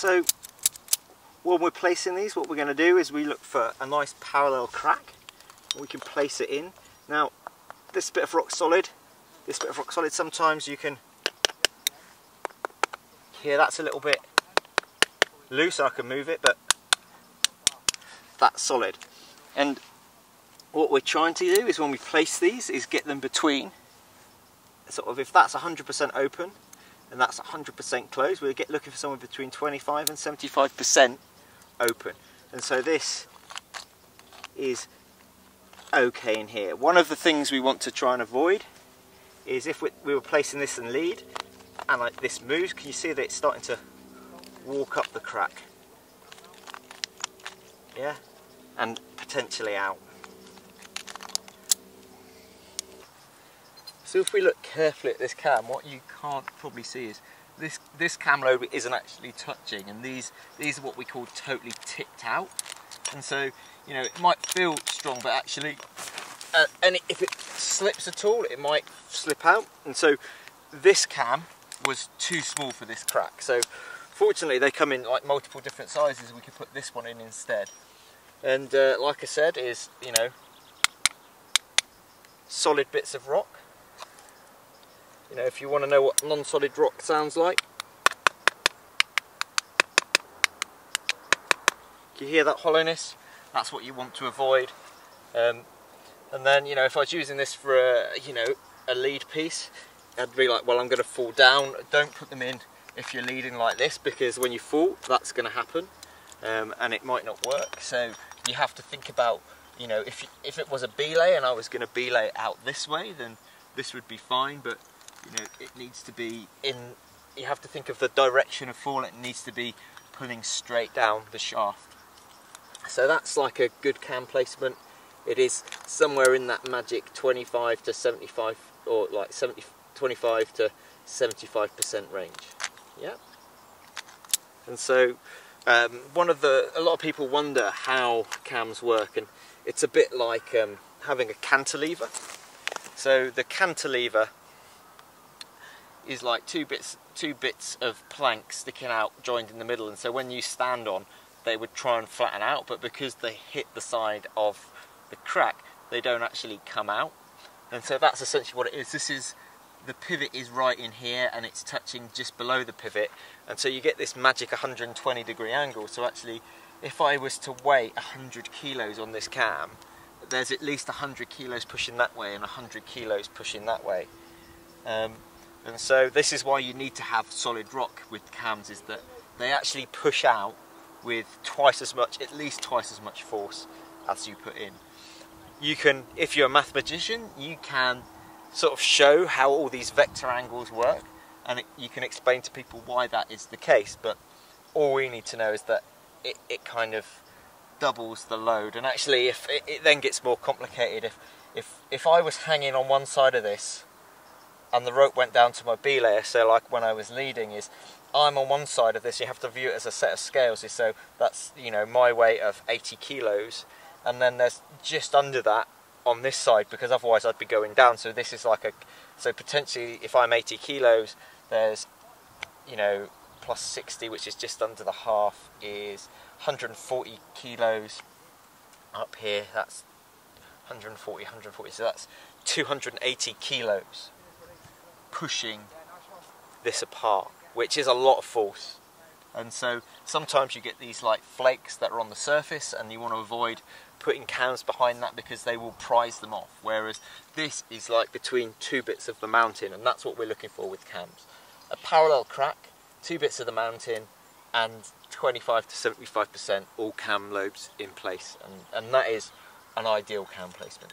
So when we're placing these, what we're going to do is we look for a nice parallel crack. We can place it in. Now, this bit of rock solid, sometimes you can hear that's a little bit loose. I can move it, but that's solid. And what we're trying to do is when we place these is get them between, sort of, if that's 100% open and that's 100% closed, we're looking for somewhere between 25 and 75% open. And so this is okay in here. One of the things we want to try and avoid is if we were placing this in lead and like this moves, can you see that it's starting to walk up the crack? Yeah, and potentially out. So if we look carefully at this cam, what you can't probably see is this cam lobe isn't actually touching, and these are what we call totally tipped out. And so, you know, it might feel strong, but actually, and if it slips at all, it might slip out. And so this cam was too small for this crack. So fortunately, they come in like multiple different sizes. We could put this one in instead. And like I said, is, you know, solid bits of rock. You know, if you want to know what non-solid rock sounds like, you hear that hollowness? That's what you want to avoid. And then, you know, if I was using this for a lead piece, I'd be like, well, I'm going to fall down. Don't put them in if you're leading like this, because when you fall, that's going to happen, and it might not work. So you have to think about, you know, if it was a belay and I was going to belay it out this way, then this would be fine. But you know, it needs to be in. You have to think of the direction of fall. It needs to be pulling straight down the shaft. So that's like a good cam placement. It is somewhere in that magic 25 to 75, or like 25 to 75% range. Yeah. And so a lot of people wonder how cams work, and it's a bit like having a cantilever. So the cantilever is like two bits of plank sticking out, joined in the middle, and so when you stand on, they would try and flatten out, but because they hit the side of the crack, they don't actually come out. And so that's essentially what it is. The pivot is right in here, and it's touching just below the pivot, and so you get this magic 120-degree angle. So actually, if I was to weigh 100 kilos on this cam, there's at least 100 kilos pushing that way and 100 kilos pushing that way. And so this is why you need to have solid rock with cams, is that they actually push out with at least twice as much force as you put in. You can, if you're a mathematician, you can sort of show how all these vector angles work, and you can explain to people why that is the case, but all we need to know is that it kind of doubles the load. And actually, if it then gets more complicated, if I was hanging on one side of this and the rope went down to my belayer, so like when I was leading, is I'm on one side of this, you have to view it as a set of scales, so that's, you know, my weight of 80 kilos, and then there's just under that on this side, because otherwise I'd be going down. So this is like so potentially if I'm 80 kilos, there's, you know, plus 60, which is just under the half, is 140 kilos up here. That's 140, so that's 280 kilos pushing this apart, which is a lot of force. And so sometimes you get these like flakes that are on the surface, and you want to avoid putting cams behind that because they will prise them off, whereas this is like between two bits of the mountain, and that's what we're looking for with cams. A parallel crack, two bits of the mountain, and 25 to 75% all cam lobes in place, and that is an ideal cam placement.